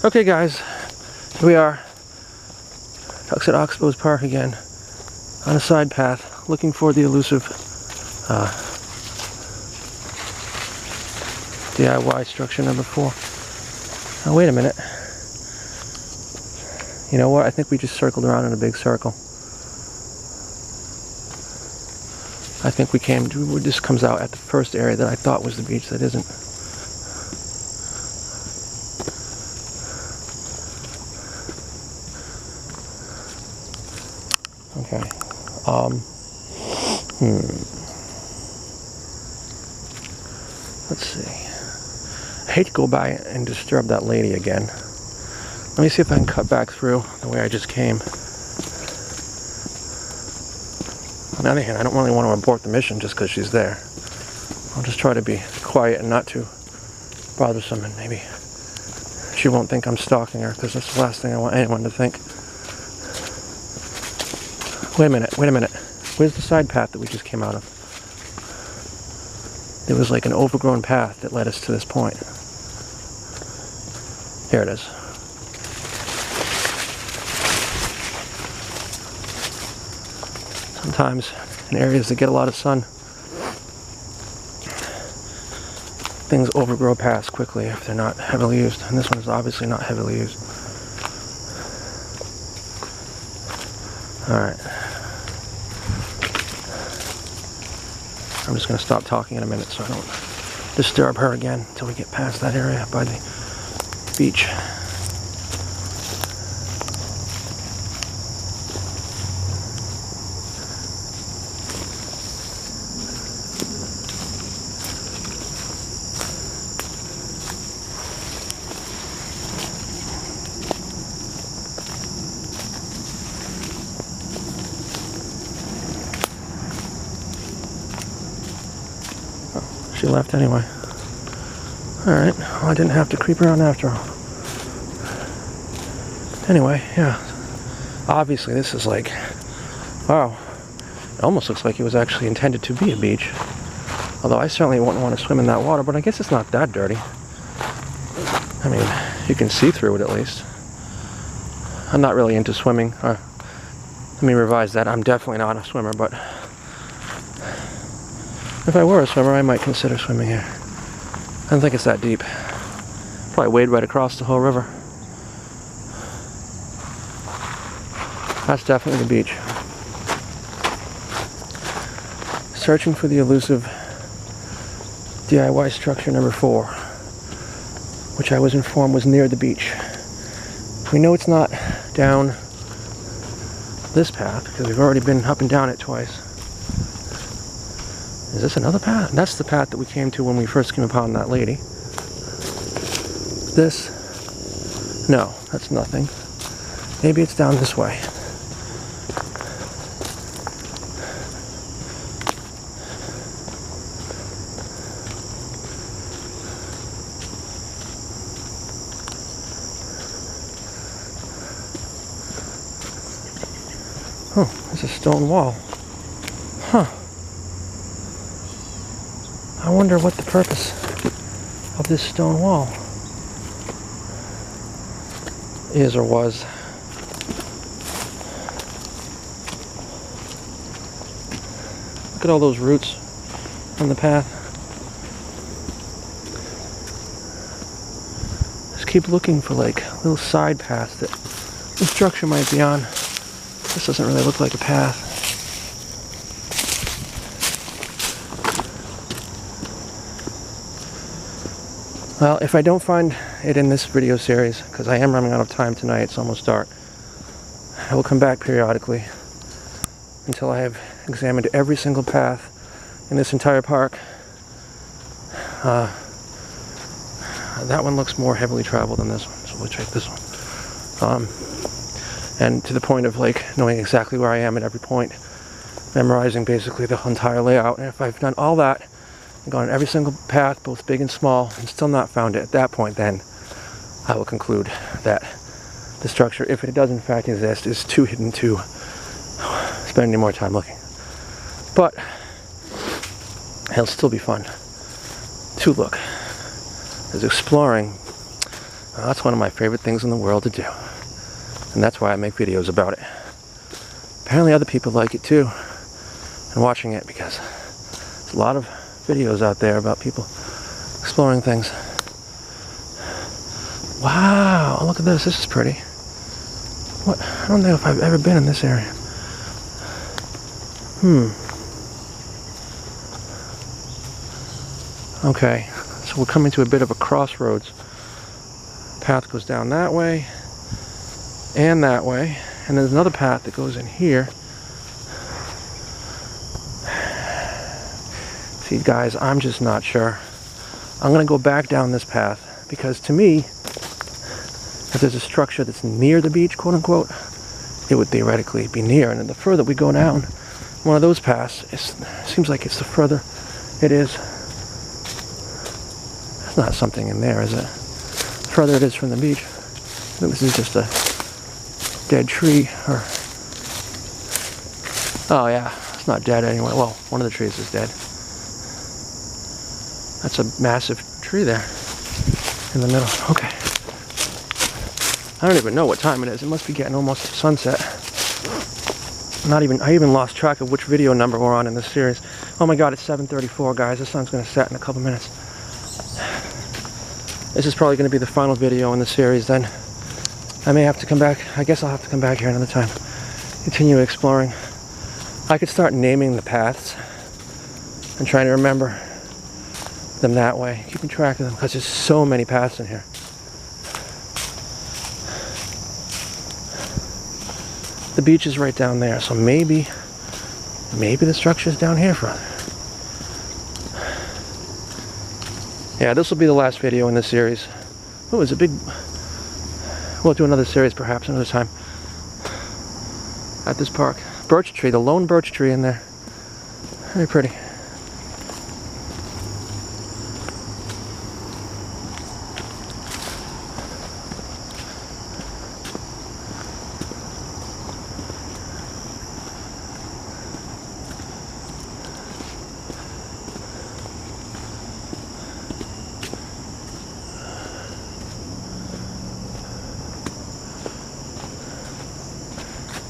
Okay guys, here we are, Pawtuxet Oxboes Park again, on a side path, looking for the elusive DIY structure number 4. Now wait a minute. You know what? I think we just circled around in a big circle. I think this comes out at the first area that I thought was the beach that isn't. Okay. Let's see. I hate to go by and disturb that lady again. Let me see if I can cut back through the way I just came. On the other hand, I don't really want to abort the mission just because she's there. I'll just try to be quiet and not too bothersome, and maybe she won't think I'm stalking her, because that's the last thing I want anyone to think. Wait a minute. Where's the side path that we just came out of? There was like an overgrown path that led us to this point. Here it is. Sometimes in areas that get a lot of sun, things overgrow paths quickly if they're not heavily used, and this one is obviously not heavily used. Alright. I'm just going to stop talking in a minute so I don't disturb her again until we get past that area by the beach. She left anyway. Alright, well, I didn't have to creep around after all. Anyway, yeah. Obviously this is like, wow. It almost looks like it was actually intended to be a beach. Although I certainly wouldn't want to swim in that water, but I guess it's not that dirty. I mean, you can see through it at least. I'm not really into swimming. Let me revise that. I'm definitely not a swimmer, but if I were a swimmer, I might consider swimming here. I don't think it's that deep. Probably wade right across the whole river. That's definitely the beach. Searching for the elusive DIY structure number 4, which I was informed was near the beach. We know it's not down this path because we've already been up and down it twice. Is this another path? That's the path that we came to when we first came upon that lady. This? No, that's nothing. Maybe it's down this way. Oh, there's a stone wall. Huh. I wonder what the purpose of this stone wall is or was. Look at all those roots on the path. Just keep looking for like little side paths that the structure might be on. This doesn't really look like a path. Well, if I don't find it in this video series, because I am running out of time tonight, it's almost dark, I will come back periodically until I have examined every single path in this entire park. That one looks more heavily traveled than this one, so we'll check this one. And to the point of like knowing exactly where I am at every point, memorizing basically the entire layout. And if I've done all that, gone on every single path, both big and small, and still not found it, at that point then I will conclude that the structure, if it does in fact exist, is too hidden to spend any more time looking. But it'll still be fun to look, as exploring That's one of my favorite things in the world to do. And that's why I make videos about it. Apparently other people like it too. And watching it, because there's a lot of videos out there about people exploring things. Wow, look at this. This is pretty. What? I don't know if I've ever been in this area. Okay, so we're coming to a bit of a crossroads. Path goes down that way and that way, and there's another path that goes in here. See, guys, I'm just not sure. I'm gonna go back down this path because, to me, if there's a structure that's near the beach, quote unquote, it would theoretically be near. And then the further we go down one of those paths, it seems like it's the further it is. There's not something in there, is it? The further it is from the beach. I think this is just a dead tree, or... Oh yeah, it's not dead anyway. Well, one of the trees is dead. That's a massive tree there in the middle. Okay. I don't even know what time it is. It must be getting almost sunset. I even lost track of which video number we're on in this series. Oh my god, it's 7:34, guys. The sun's going to set in a couple minutes. This is probably going to be the final video in the series then. I may have to come back. I guess I'll have to come back here another time. Continue exploring. I could start naming the paths and trying to remember them that way. Keeping track of them, because there's so many paths in here. The beach is right down there, so maybe the structure's down here further. Yeah, this will be the last video in this series. Oh, it's a big... We'll do another series perhaps another time. At this park. Birch tree, the lone birch tree in there. Very pretty.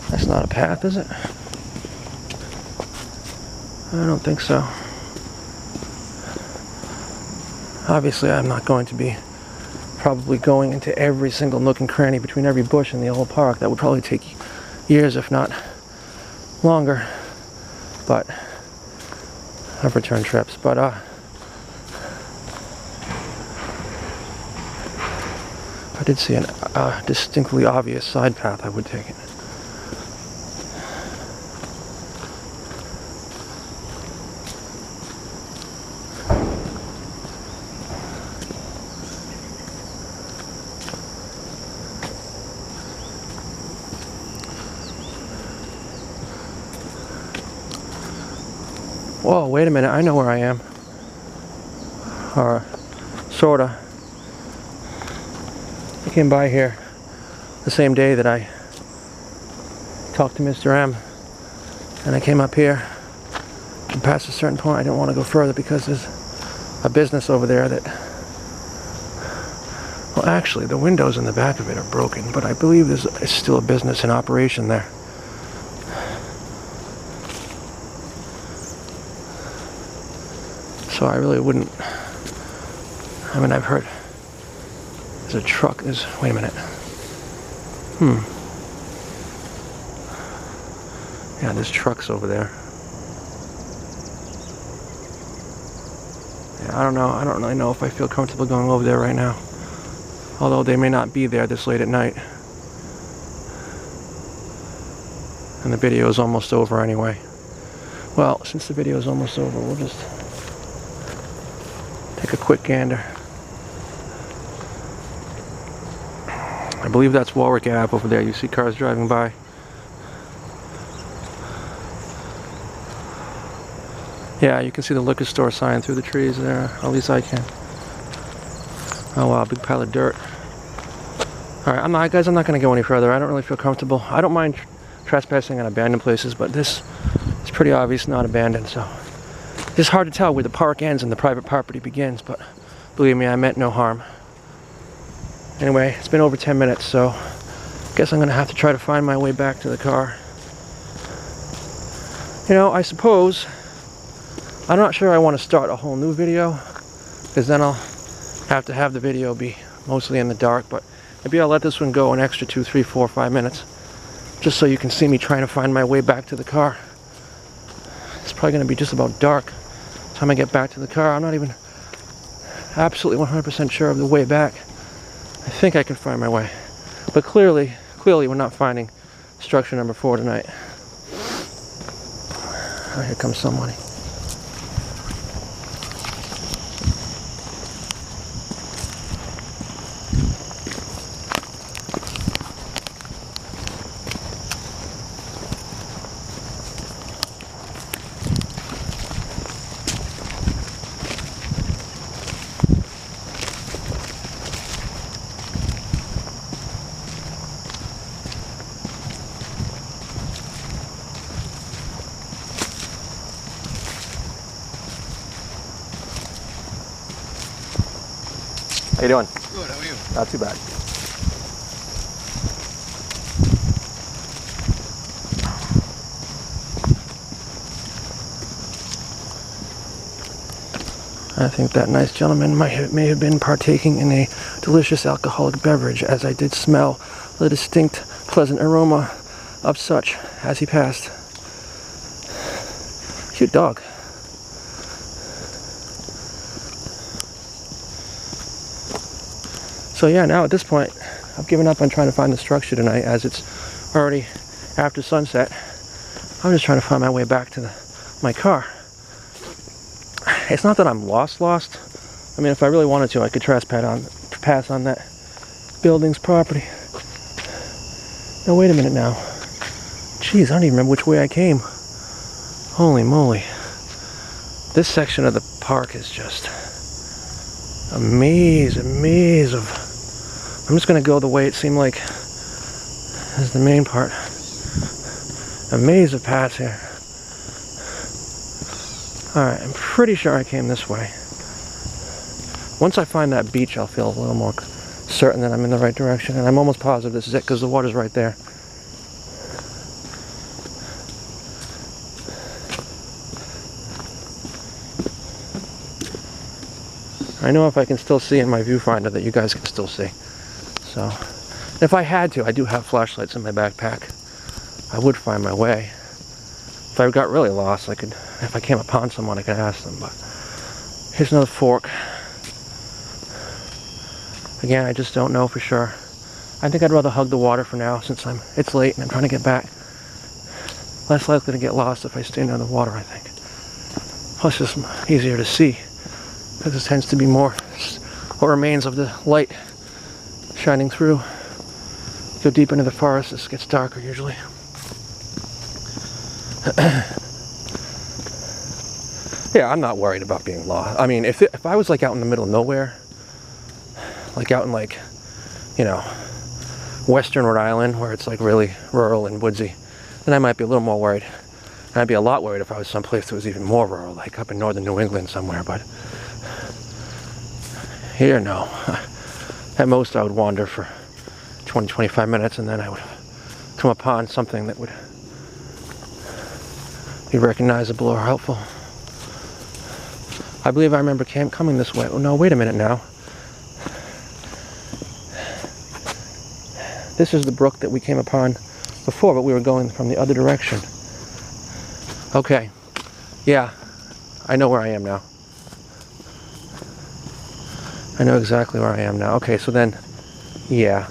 That's not a path, is it? I don't think so. Obviously, I'm not going to be probably going into every single nook and cranny between every bush in the whole park. That would probably take years, if not longer. But of return trips. But if I did see a distinctly obvious side path, I would take it. Whoa, wait a minute, I know where I am. Or, sorta. I came by here the same day that I talked to Mr. M. And I came up here and past a certain point I didn't want to go further because there's a business over there that... Well, actually, the windows in the back of it are broken, but I believe there's still a business in operation there. So I really wouldn't... I mean, I've heard there's a truck, wait a minute. Yeah, there's trucks over there. Yeah, I don't know. I don't really know if I feel comfortable going over there right now. Although they may not be there this late at night. And the video is almost over anyway. Well, since the video is almost over, we'll just take a quick gander. I believe that's Warwick Ave over there. You see cars driving by. Yeah, you can see the liquor store sign through the trees there. At least I can. Oh wow, big pile of dirt. Alright, guys, I'm not going to go any further. I don't really feel comfortable. I don't mind trespassing on abandoned places, but this is pretty obvious not abandoned, so... It's hard to tell where the park ends and the private property begins, but believe me, I meant no harm. Anyway, it's been over 10 minutes, so I guess I'm gonna have to try to find my way back to the car. You know, I suppose, I'm not sure I want to start a whole new video, because then I'll have to have the video be mostly in the dark, but maybe I'll let this one go an extra 2, 3, 4, 5 minutes, just so you can see me trying to find my way back to the car. It's probably going to be just about dark by the time I get back to the car. I'm not even absolutely 100% sure of the way back. I think I can find my way, but clearly we're not finding structure number 4 tonight. Oh, here comes somebody. How you doing? Good, how are you? Not too bad. I think that nice gentleman may have been partaking in a delicious alcoholic beverage, as I did smell the distinct, pleasant aroma of such as he passed. Cute dog. So yeah, now at this point, I've given up on trying to find the structure tonight, as it's already after sunset. I'm just trying to find my way back to my car. It's not that I'm lost. I mean, if I really wanted to, I could pass on that building's property. No, wait a minute now. Jeez, I don't even remember which way I came. Holy moly. This section of the park is just a maze of... I'm just going to go the way it seemed like is the main part. A maze of paths here. Alright, I'm pretty sure I came this way. Once I find that beach, I'll feel a little more certain that I'm in the right direction. And I'm almost positive this is it, because the water's right there. I know if I can still see in my viewfinder that you guys can still see. So, if I had to, I do have flashlights in my backpack. I would find my way. If I got really lost, I could, if I came upon someone, I could ask them, but here's another fork. Again, I just don't know for sure. I think I'd rather hug the water for now, since it's late and I'm trying to get back. Less likely to get lost if I stay near the water, I think. Plus, it's easier to see, because it tends to be more what remains of the light shining through. Go deep into the forest, it gets darker usually. Yeah, I'm not worried about being lost. I mean, if I was like out in the middle of nowhere, like out in like, you know, western Rhode Island, where it's like really rural and woodsy, then I might be a little more worried. And I'd be a lot worried if I was someplace that was even more rural, like up in northern New England somewhere, but here, no. At most I would wander for 20-25 minutes, and then I would come upon something that would be recognizable or helpful. I believe I remember coming this way. Oh no, wait a minute now. This is the brook that we came upon before, but we were going from the other direction. Okay. Yeah, I know where I am now. I know exactly where I am now. Okay, so then, yeah.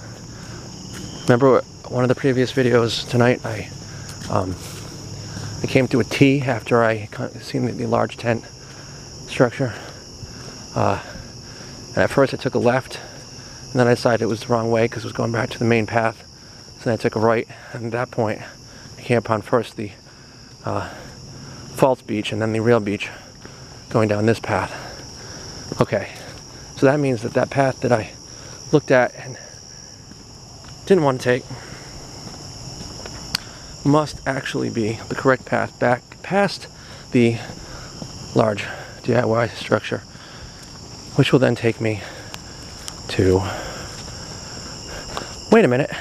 Remember one of the previous videos tonight, I came to a T after I seen the large tent structure. And at first I took a left, and then I decided it was the wrong way because it was going back to the main path. So then I took a right, and at that point I came upon first the false beach and then the real beach going down this path. Okay, so that means that that path that I looked at and didn't want to take must actually be the correct path back past the large DIY structure, which will then take me to Wait a minute.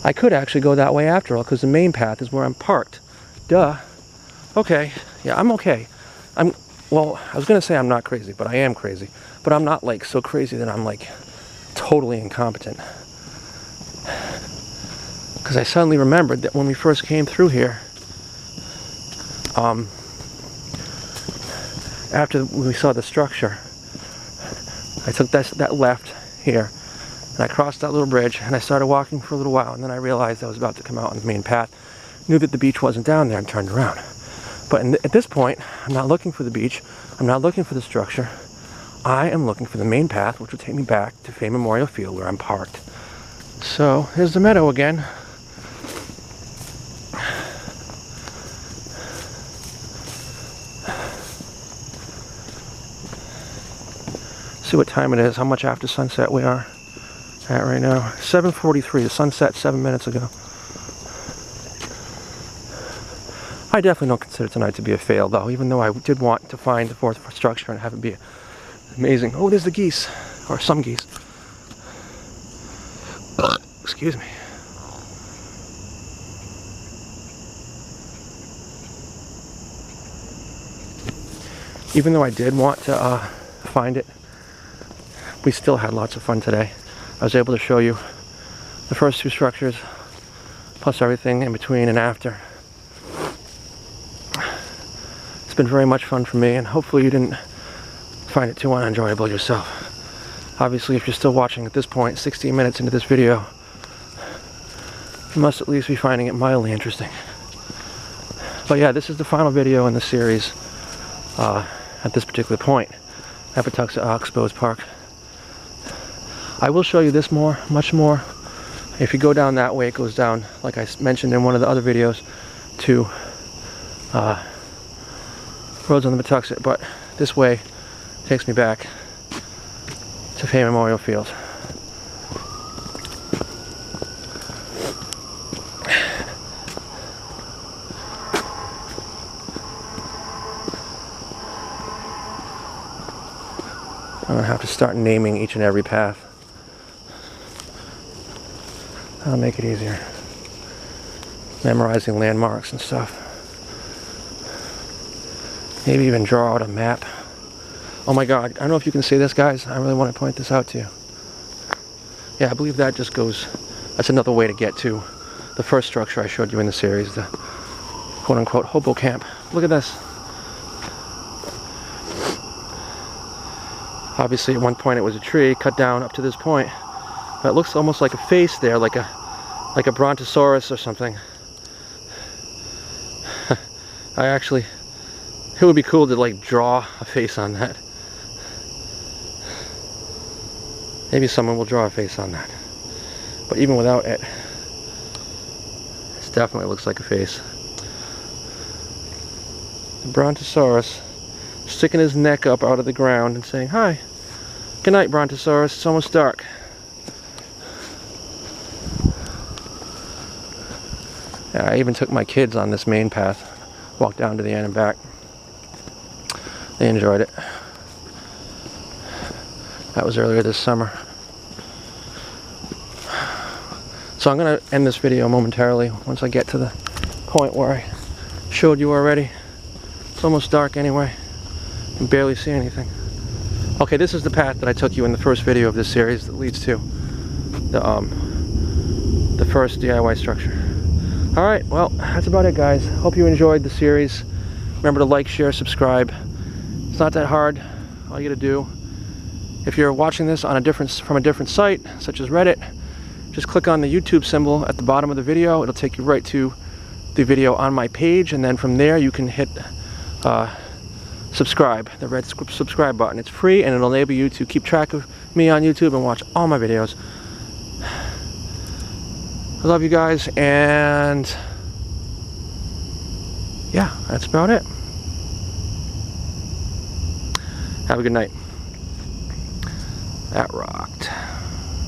I could actually go that way after all, because the main path is where I'm parked. Duh. Okay. Yeah, I'm okay. Well, I was going to say I'm not crazy, but I am crazy. But I'm not, like, so crazy that I'm, like, totally incompetent. Because I suddenly remembered that when we first came through here, after we saw the structure, I took that left here, and I crossed that little bridge, and I started walking for a little while, and then I realized I was about to come out on the main path, knew that the beach wasn't down there, and turned around. But at this point, I'm not looking for the beach, I'm not looking for the structure, I am looking for the main path, which will take me back to Fay Memorial Field where I'm parked. So, here's the meadow again. See what time it is, how much after sunset we are at right now. 7:43, the sunset 7 minutes ago. I definitely don't consider tonight to be a fail though, even though I did want to find the fourth structure and have it be amazing. Oh, there's the geese, or some geese. Excuse me. Even though I did want to find it, we still had lots of fun today. I was able to show you the first two structures, plus everything in between and after. It's been very much fun for me, and hopefully you didn't find it too unenjoyable yourself. Obviously, if you're still watching at this point, 16 minutes into this video, you must at least be finding it mildly interesting. But yeah, this is the final video in the series at this particular point at Pawtuxet Oxboes Park. I will show you this much more. If you go down that way, it goes down, like I mentioned in one of the other videos, to roads on the Pawtuxet, but this way takes me back to Fay Memorial Field. I'm gonna have to start naming each and every path. That'll make it easier. Memorizing landmarks and stuff. Maybe even draw out a map. Oh my god, I don't know if you can see this, guys. I really want to point this out to you. Yeah, I believe that just goes, that's another way to get to the first structure I showed you in the series, the quote-unquote hobo camp. Look at this. Obviously at one point it was a tree cut down up to this point, but it looks almost like a face there, like a brontosaurus or something. It would be cool to like draw a face on that. Maybe someone will draw a face on that. But even without it, it definitely looks like a face. The brontosaurus sticking his neck up out of the ground and saying, "Hi, good night, brontosaurus, it's almost dark." Yeah, I even took my kids on this main path, walked down to the end and back. They enjoyed it. That was earlier this summer. So I'm going to end this video momentarily once I get to the point where I showed you already. It's almost dark anyway. You can barely see anything. Okay, this is the path that I took you in the first video of this series that leads to the first DIY structure. Alright, well, that's about it, guys. Hope you enjoyed the series. Remember to like, share, subscribe. It's not that hard. All you gotta do, if you're watching this on from a different site, such as Reddit, just click on the YouTube symbol at the bottom of the video. It'll take you right to the video on my page, and then from there you can hit subscribe, the red subscribe button. It's free, and it'll enable you to keep track of me on YouTube and watch all my videos. I love you guys, and yeah, that's about it. Have a good night. That rocked.